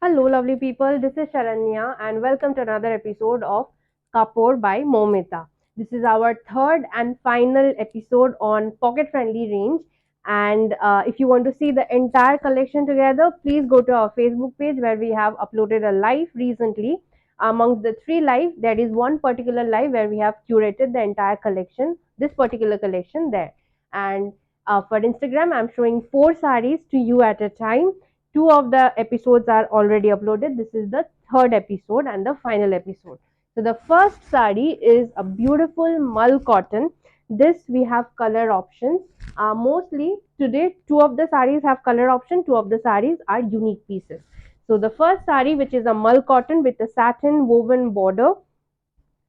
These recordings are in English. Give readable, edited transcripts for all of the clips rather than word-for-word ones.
Hello, lovely people. This is Sharanya, and welcome to another episode of Ka-pore by Moumita. This is our third and final episode on pocket friendly range. And if you want to see the entire collection together, please go to our Facebook page where we have uploaded a live recently. Amongst the three live, there is one particular live where we have curated the entire collection, this particular collection there. And for Instagram, I'm showing four saris to you at a time. Two of the episodes are already uploaded. This is the third episode and the final episode. So the first sari is a beautiful mull cotton. This we have color options. Mostly today, two of the saris have color option. Two of the saris are unique pieces. So the first sari, which is a mull cotton with a satin woven border,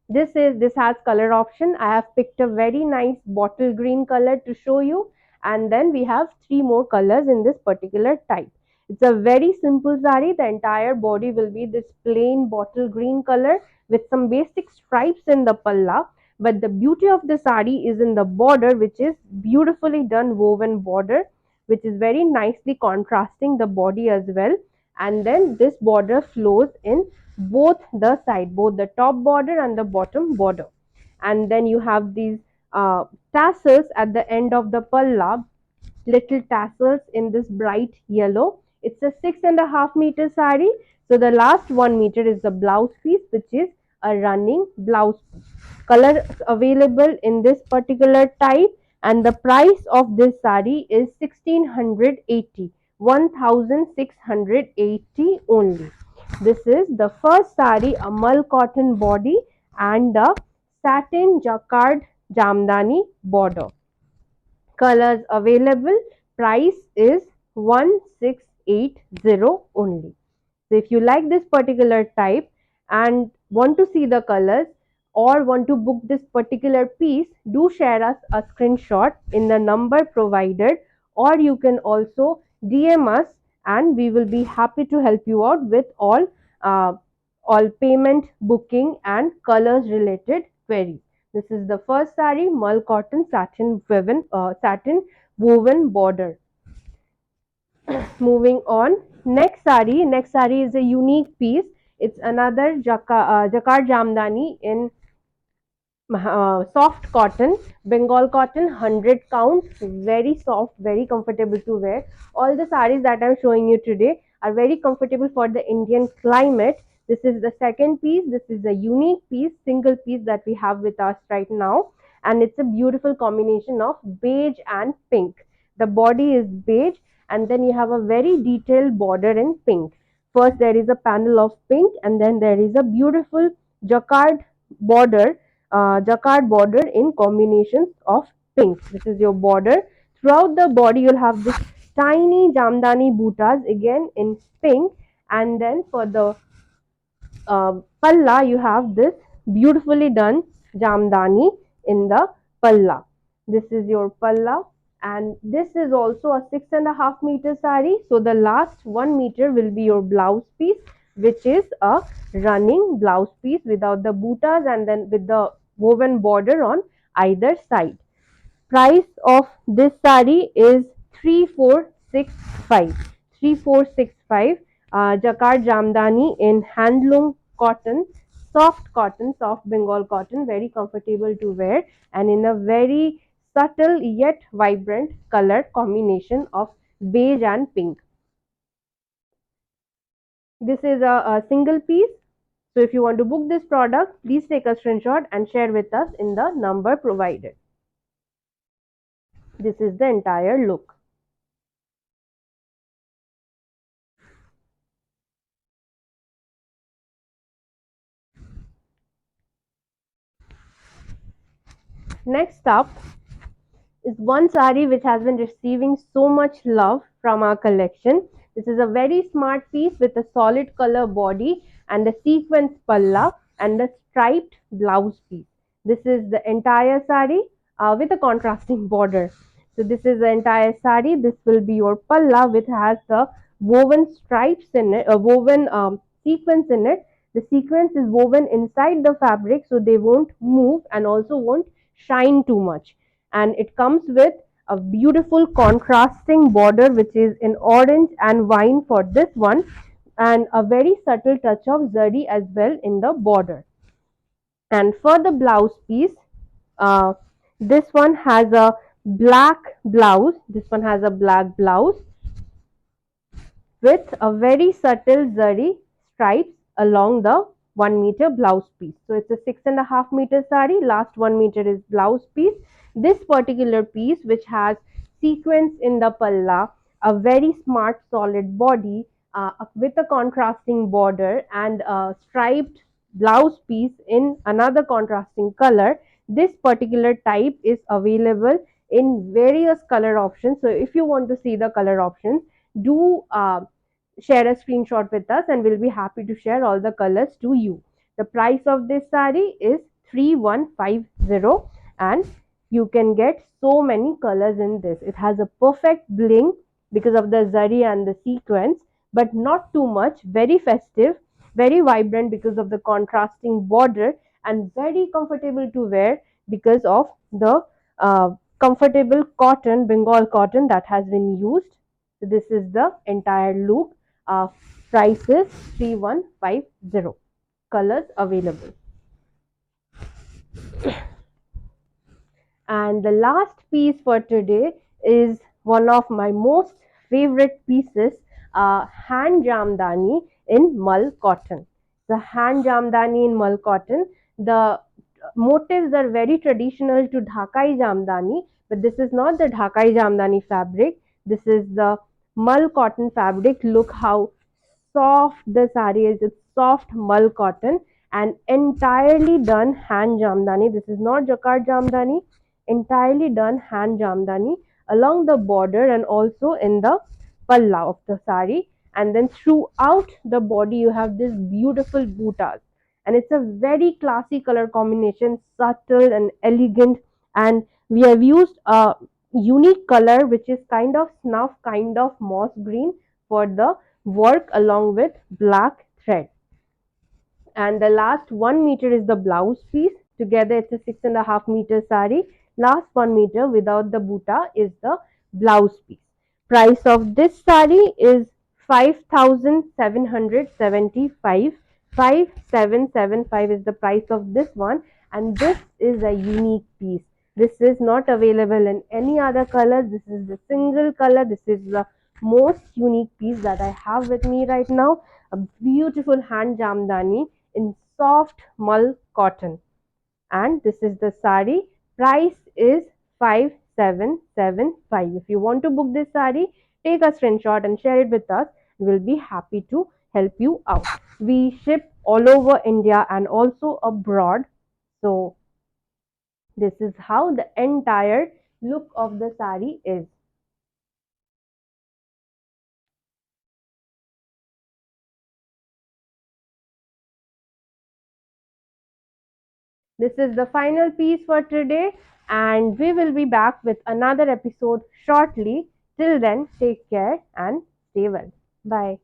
this has color option. I have picked a very nice bottle green color to show you, and then we have three more colors in this particular type. It's a very simple sari. The entire body will be this plain bottle green color with some basic stripes in the palla. But the beauty of the sari is in the border, which is beautifully done woven border, which is very nicely contrasting the body as well. And then this border flows in both the side, both the top border and the bottom border. And then you have these tassels at the end of the palla, little tassels in this bright yellow. It's a 6.5 meter sari. So the last 1 meter is the blouse piece, which is a running blouse piece. Color available in this particular type, and the price of this sari is 1680, 1680 only. This is the first sari, a mull cotton body and the satin jacquard jamdani border. Colors available, price is 1680 only. So if you like this particular type and want to see the colors or want to book this particular piece, do share us a screenshot in the number provided, or you can also DM us and we will be happy to help you out with uh, all payment, booking and colors related queries. This is the first sari, mull cotton satin woven border. Moving on, next sari is a unique piece. It's another jacquard jamdani in soft cotton, Bengal cotton, 100 count, very soft, very comfortable to wear. All the saris that I'm showing you today are very comfortable for the Indian climate. This is the second piece. This is a unique piece, single piece that we have with us right now. And it's a beautiful combination of beige and pink. The body is beige, and then you have a very detailed border in pink. First, there is a panel of pink, and then there is a beautiful jacquard border, jacquard border in combinations of pink. This is your border. Throughout the body, you'll have this tiny jamdani bootas again in pink, and then for the palla, you have this beautifully done jamdani in the palla. This is your palla, and this is also a 6.5 meter sari. So the last 1 meter will be your blouse piece, which is a running blouse piece without the bootas and then with the woven border on either side. Price of this sari is 3465. 3465. Jacquard Jamdani in handloom cotton, soft Bengal cotton, very comfortable to wear, and in a very subtle yet vibrant color combination of beige and pink. This is a single piece. So if you want to book this product, please take a screenshot and share with us in the number provided. This is the entire look. Next up is one sari which has been receiving so much love from our collection. This is a very smart piece with a solid color body and a sequence palla and a striped blouse piece. This is the entire sari with a contrasting border. So this is the entire sari. This will be your palla, which has the woven stripes in it, woven sequence in it. The sequence is woven inside the fabric, so they won't move and also won't shine too much. And it comes with a beautiful contrasting border, which is in orange and wine for this one. and a very subtle touch of zari as well in the border. And for the blouse piece, uh, this one has a black blouse. This one has a black blouse with a very subtle zari stripes along the 1 meter blouse piece. So it's a 6.5 meter sari. Last 1 meter is blouse piece. This particular piece, which has sequins in the palla, a very smart solid body with a contrasting border and a striped blouse piece in another contrasting color. This particular type is available in various color options. So if you want to see the color options, do share a screenshot with us and we'll be happy to share all the colors to you. The price of this sari is 3150 and you can get so many colors in this. It has a perfect bling because of the zari and the sequence, but not too much, very festive, very vibrant because of the contrasting border, and very comfortable to wear because of the comfortable cotton, Bengal cotton that has been used. So this is the entire look. Uh, Price is 3150. Colors available. And the last piece for today is one of my most favorite pieces, hand jamdani in mull cotton. The hand jamdani in mull cotton, the motifs are very traditional to Dhakai jamdani, but this is not the Dhakai jamdani fabric. This is the mull cotton fabric. Look how soft the sari is. It's soft mull cotton and entirely done hand jamdani. This is not jacquard jamdani, entirely done hand jamdani along the border and also in the palla of the sari. And then throughout the body, you have this beautiful bootas. And it's a very classy color combination, subtle and elegant. And we have used a unique color which is kind of snuff, kind of moss green for the work along with black thread. And the last 1 meter is the blouse piece. Together it's a 6.5 meter sari. Last 1 meter without the buta is the blouse piece. Price of this sari is 5775. 5775 is the price of this one, and this is a unique piece. This is not available in any other color. This is the single color. This is the most unique piece that I have with me right now. A beautiful hand jamdani in soft mull cotton, and this is the sari. Price is 5775. If you want to book this sari, take a screenshot and share it with us. We'll be happy to help you out. We ship all over India and also abroad. So this is how the entire look of the sari is. This is the final piece for today, and we will be back with another episode shortly. Till then, take care and stay well. Bye.